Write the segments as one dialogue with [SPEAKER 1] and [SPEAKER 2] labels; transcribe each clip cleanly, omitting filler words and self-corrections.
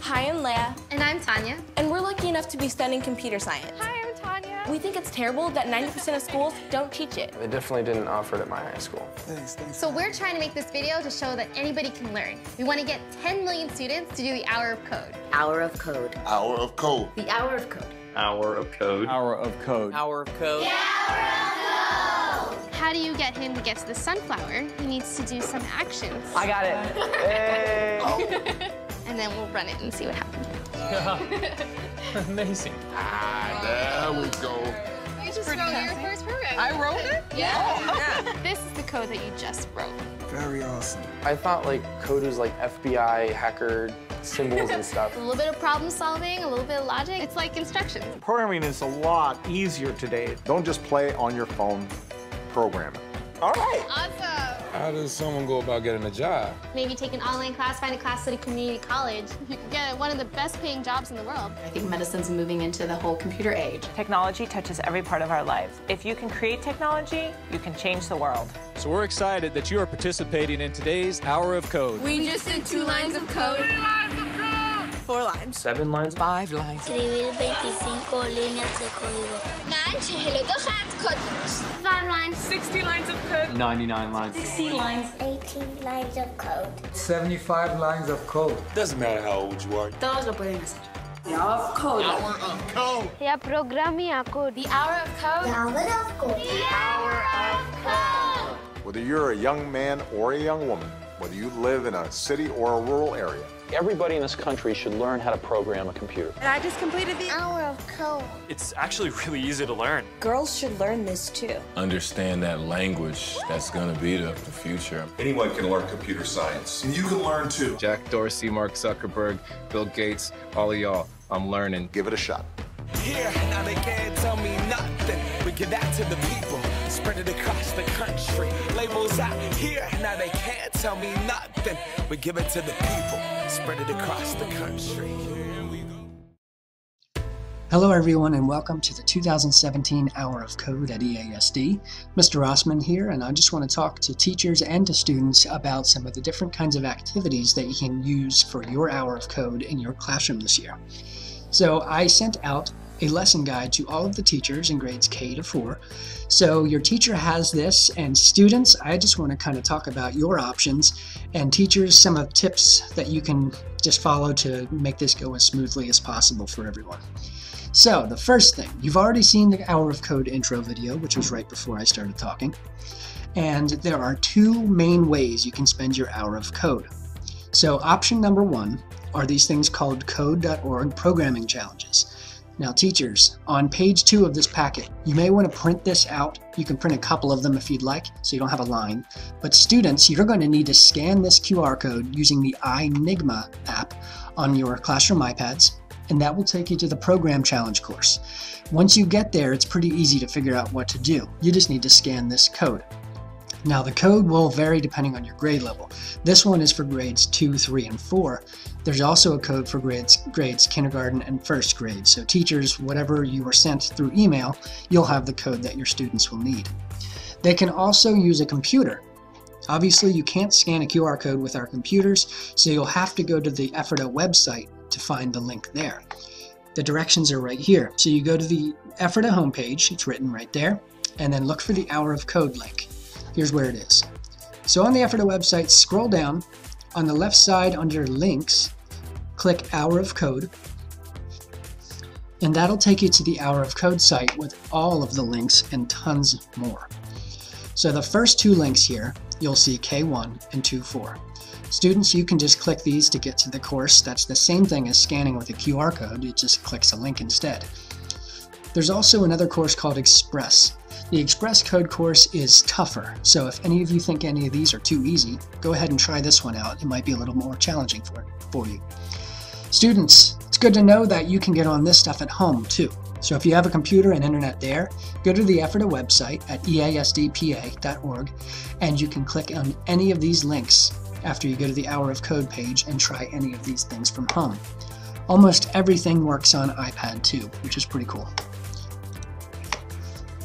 [SPEAKER 1] Hi, I'm Leah.
[SPEAKER 2] And I'm Tanya.
[SPEAKER 1] And we're lucky enough to be studying computer science.
[SPEAKER 2] Hi, I'm Tanya.
[SPEAKER 1] We think it's terrible that 90% of schools don't teach it.
[SPEAKER 3] They definitely didn't offer it at my high school.
[SPEAKER 4] Thanks.
[SPEAKER 2] So we're trying to make this video to show that anybody can learn. We want to get 10 million students to do the Hour of Code.
[SPEAKER 5] Hour of Code.
[SPEAKER 4] Hour of Code.
[SPEAKER 5] The Hour of Code.
[SPEAKER 6] Hour of Code.
[SPEAKER 7] Hour of Code.
[SPEAKER 6] Hour of Code.
[SPEAKER 2] The Hour of Code! How do you get him to get to the sunflower? He needs to do some actions.
[SPEAKER 3] I got it. Hey.
[SPEAKER 2] And then we'll run it and see what happens.
[SPEAKER 6] Amazing.
[SPEAKER 4] There we go.
[SPEAKER 2] You just wrote your first program.
[SPEAKER 8] I wrote it?
[SPEAKER 2] Yeah. This is the code that you just wrote.
[SPEAKER 4] Very awesome.
[SPEAKER 3] I thought like code was like FBI hacker symbols and stuff.
[SPEAKER 2] A little bit of problem solving, a little bit of logic. It's like instructions.
[SPEAKER 9] Programming is a lot easier today. Don't just play on your phone, program it.
[SPEAKER 4] All right.
[SPEAKER 2] Awesome.
[SPEAKER 10] How does someone go about getting a job?
[SPEAKER 2] Maybe take an online class, find a class at a community college. You can get one of the best paying jobs in the world.
[SPEAKER 5] I think medicine's moving into the whole computer age.
[SPEAKER 8] Technology touches every part of our lives. If you can create technology, you can change the world.
[SPEAKER 6] So we're excited that you are participating in today's Hour of Code.
[SPEAKER 1] We just did 2 lines of code.
[SPEAKER 8] 4 lines.
[SPEAKER 6] 7 lines.
[SPEAKER 8] 5 lines.
[SPEAKER 11] Escribir 25 líneas de código.
[SPEAKER 2] 5 lines.
[SPEAKER 8] 60 lines of code.
[SPEAKER 6] 99 lines.
[SPEAKER 11] 60 lines. 18 lines of code.
[SPEAKER 4] 75 lines of code.
[SPEAKER 10] Doesn't matter how old you are.
[SPEAKER 5] Todos lo pueden hacer.
[SPEAKER 11] The hour of code.
[SPEAKER 4] Hour of Code.
[SPEAKER 2] Yeah, programming a code. The Hour of Code.
[SPEAKER 11] The hour of code.
[SPEAKER 2] The Hour of Code.
[SPEAKER 9] Whether you're a young man or a young woman, whether you live in a city or a rural area,
[SPEAKER 12] everybody in this country should learn how to program a computer.
[SPEAKER 8] And I just completed the
[SPEAKER 11] Hour of code.
[SPEAKER 6] It's actually really easy to learn.
[SPEAKER 8] Girls should learn this too.
[SPEAKER 10] Understand that language. That's going to be the future.
[SPEAKER 4] Anyone can learn computer science. And you can learn too.
[SPEAKER 10] Jack Dorsey, Mark Zuckerberg, Bill Gates, all of y'all. I'm learning.
[SPEAKER 9] give it a shot.
[SPEAKER 13] Here, now they can't tell me nothing. We give that to the people, spread it across the country. Labels out here, now they can't tell me nothing. We give it to the people, spread it across the country. Here we go.
[SPEAKER 14] Hello everyone and welcome to the 2017 Hour of Code at EASD. Mr. Rossman here, and I just want to talk to teachers and to students about some of the different kinds of activities that you can use for your Hour of Code in your classroom this year. So I sent out a lesson guide to all of the teachers in grades K to 4. So your teacher has this, and students, I just want to kind of talk about your options, and teachers, some of the tips that you can just follow to make this go as smoothly as possible for everyone. So the first thing, you've already seen the Hour of Code intro video, which was right before I started talking. And there are 2 main ways you can spend your Hour of Code. So option number 1 are these things called code.org programming challenges. Now teachers, on page 2 of this packet, you may want to print this out. You can print a couple of them if you'd like, so you don't have a line. But students, you're going to need to scan this QR code using the iNigma app on your classroom iPads, and that will take you to the Program Challenge course. Once you get there, it's pretty easy to figure out what to do. You just need to scan this code. Now the code will vary depending on your grade level. This one is for grades 2, 3, and 4. There's also a code for grades kindergarten and first grade. So teachers, whatever you were sent through email, you'll have the code that your students will need. They can also use a computer. Obviously you can't scan a QR code with our computers, so you'll have to go to the EFRTA website to find the link there. The directions are right here. So you go to the EFRTA homepage, it's written right there, and then look for the Hour of Code link. Here's where it is. So on the EFRTA website, scroll down. On the left side under links, click Hour of Code, and that'll take you to the Hour of Code site with all of the links and tons more. So the first 2 links here, you'll see K1 and 2.4. Students, you can just click these to get to the course. That's the same thing as scanning with a QR code. It just clicks a link instead. There's also another course called Express. The Express Code course is tougher, so if any of you think any of these are too easy, go ahead and try this one out. It might be a little more challenging for you. Students, it's good to know that you can get on this stuff at home too. So if you have a computer and internet there, go to the EFRTA website at easdpa.org, and you can click on any of these links after you go to the Hour of Code page and try any of these things from home. Almost everything works on iPad too, which is pretty cool.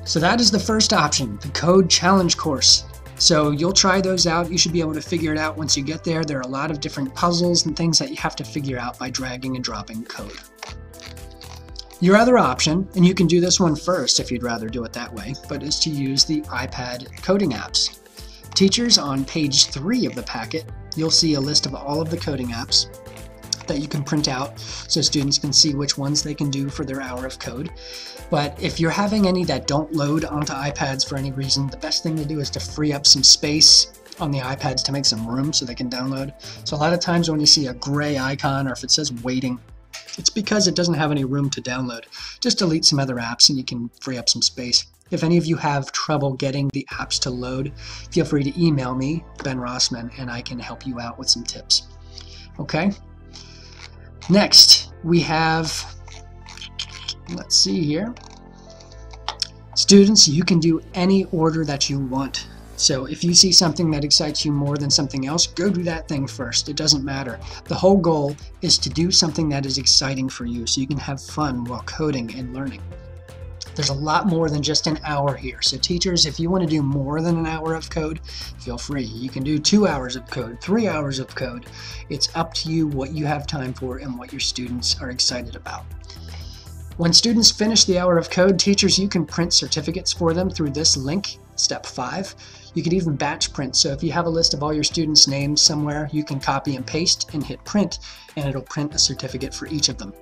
[SPEAKER 14] So that is the first option, the Code Challenge course. So you'll try those out. You should be able to figure it out once you get there. There are a lot of different puzzles and things that you have to figure out by dragging and dropping code. Your other option, and you can do this one first if you'd rather do it that way, but is to use the iPad coding apps. Teachers, on page 3 of the packet, you'll see a list of all of the coding apps that you can print out so students can see which ones they can do for their hour of code. But if you're having any that don't load onto iPads for any reason, the best thing to do is to free up some space on the iPads to make some room so they can download. So a lot of times when you see a gray icon or if it says waiting, it's because it doesn't have any room to download. Just delete some other apps and you can free up some space. If any of you have trouble getting the apps to load, feel free to email me, Ben Rossman, and I can help you out with some tips. Okay? Next, we have, let's see here. Students, you can do any order that you want. So if you see something that excites you more than something else, go do that thing first. It doesn't matter. The whole goal is to do something that is exciting for you so you can have fun while coding and learning. There's a lot more than just an hour here. So teachers, if you want to do more than an hour of code, feel free. You can do 2 hours of code, 3 hours of code. It's up to you what you have time for and what your students are excited about. When students finish the hour of code, teachers, you can print certificates for them through this link, step 5. You can even batch print. So if you have a list of all your students' names somewhere, you can copy and paste and hit print, and it'll print a certificate for each of them.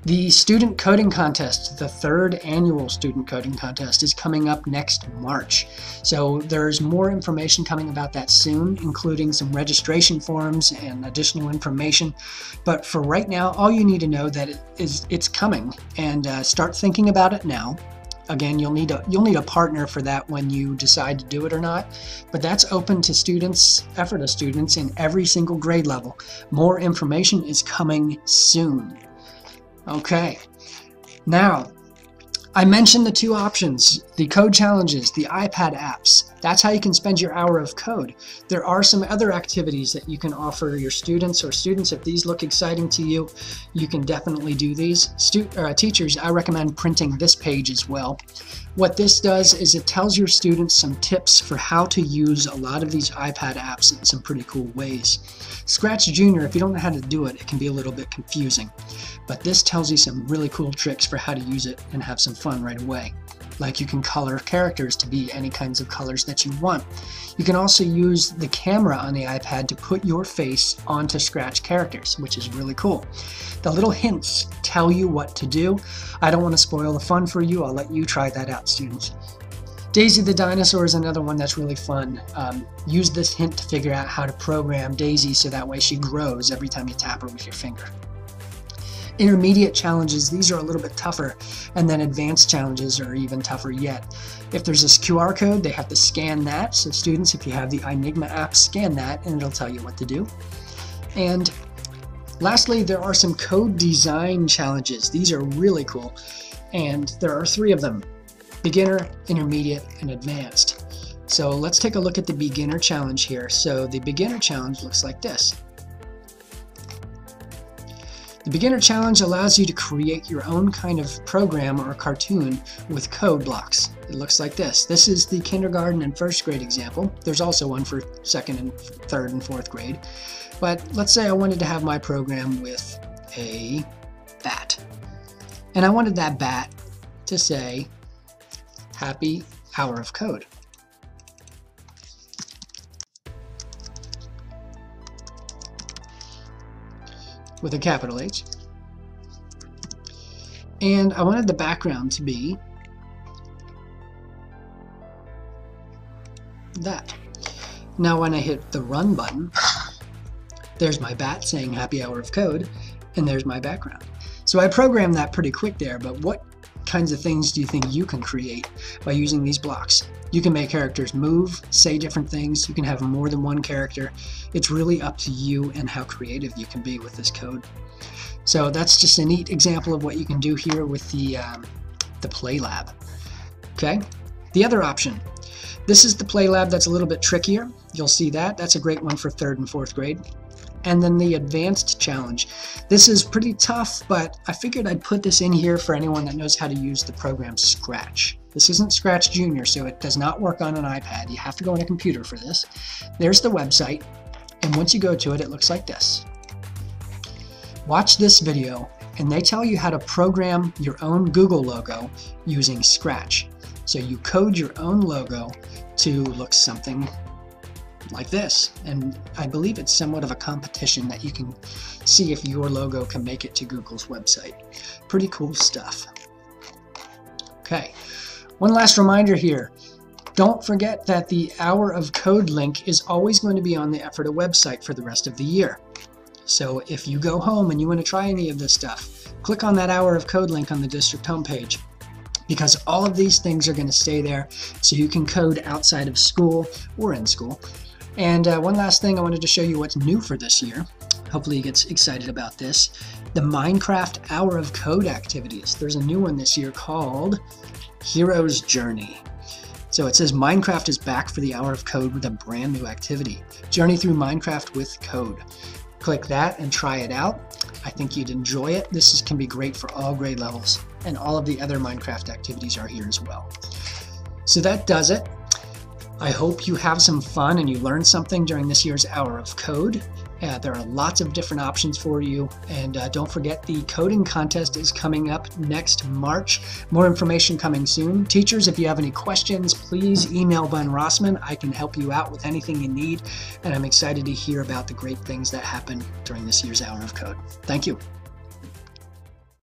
[SPEAKER 14] The Student Coding Contest, the 3rd annual Student Coding Contest, is coming up next March. So there's more information coming about that soon, including some registration forms and additional information. But for right now, all you need to know that it's coming, and start thinking about it now. Again, you'll need a partner for that when you decide to do it or not, but that's open to students, effort of students in every single grade level. More information is coming soon. Okay, now I mentioned the 2 options, the code challenges, the iPad apps. That's how you can spend your hour of code. There are some other activities that you can offer your students, or students, if these look exciting to you, you can definitely do these. Teachers, I recommend printing this page as well. What this does is it tells your students some tips for how to use a lot of these iPad apps in some pretty cool ways. Scratch Junior, if you don't know how to do it, it can be a little bit confusing. But this tells you some really cool tricks for how to use it and have some fun right away. Like you can color characters to be any kinds of colors that you want. You can also use the camera on the iPad to put your face onto Scratch characters, which is really cool. The little hints tell you what to do. I don't want to spoil the fun for you. I'll let you try that out, students. Daisy the Dinosaur is another one that's really fun. Use this hint to figure out how to program Daisy so that way she grows every time you tap her with your finger. Intermediate challenges, these are a little bit tougher, and then advanced challenges are even tougher yet. If there's this QR code, they have to scan that. So students, if you have the Enigma app, scan that and it'll tell you what to do. And lastly, there are some code design challenges. These are really cool, and there are 3 of them: beginner, intermediate, and advanced. So let's take a look at the beginner challenge here. So the beginner challenge looks like this. The beginner challenge allows you to create your own kind of program or cartoon with code blocks. It looks like this. This is the kindergarten and 1st grade example. There's also one for 2nd and 3rd and 4th grade. But let's say I wanted to have my program with a bat. And I wanted that bat to say, "Happy Hour of Code." With a capital H. And I wanted the background to be that. Now when I hit the run button, there's my bat saying "Happy Hour of Code," and there's my background. So I programmed that pretty quick there, but what kinds of things do you think you can create by using these blocks? You can make characters move, say different things, you can have more than one character. It's really up to you and how creative you can be with this code. So that's just a neat example of what you can do here with the Play Lab. Okay, the other option. This is the Play Lab that's a little bit trickier. You'll see that. That's a great one for 3rd and 4th grade. And then the Advanced Challenge. This is pretty tough, but I figured I'd put this in here for anyone that knows how to use the program Scratch. This isn't Scratch Junior, so it does not work on an iPad. You have to go on a computer for this. There's the website, and once you go to it, it looks like this. Watch this video, and they tell you how to program your own Google logo using Scratch. So you code your own logo to look something like this, and I believe it's somewhat of a competition that you can see if your logo can make it to Google's website. Pretty cool stuff. Okay, one last reminder here. Don't forget that the Hour of Code link is always going to be on the Ephrata website for the rest of the year. So if you go home and you want to try any of this stuff, click on that Hour of Code link on the district homepage, because all of these things are going to stay there so you can code outside of school or in school. And one last thing, I wanted to show you what's new for this year. Hopefully you get excited about this. The Minecraft Hour of Code activities. There's a new one this year called Hero's Journey. So it says Minecraft is back for the Hour of Code with a brand new activity. Journey through Minecraft with code. Click that and try it out. I think you'd enjoy it. This can be great for all grade levels, and all of the other Minecraft activities are here as well. So that does it. I hope you have some fun and you learn something during this year's Hour of Code. There are lots of different options for you, and don't forget the coding contest is coming up next March. More information coming soon. Teachers, if you have any questions, please email Ben Rossman. I can help you out with anything you need, and I'm excited to hear about the great things that happen during this year's Hour of Code. Thank you.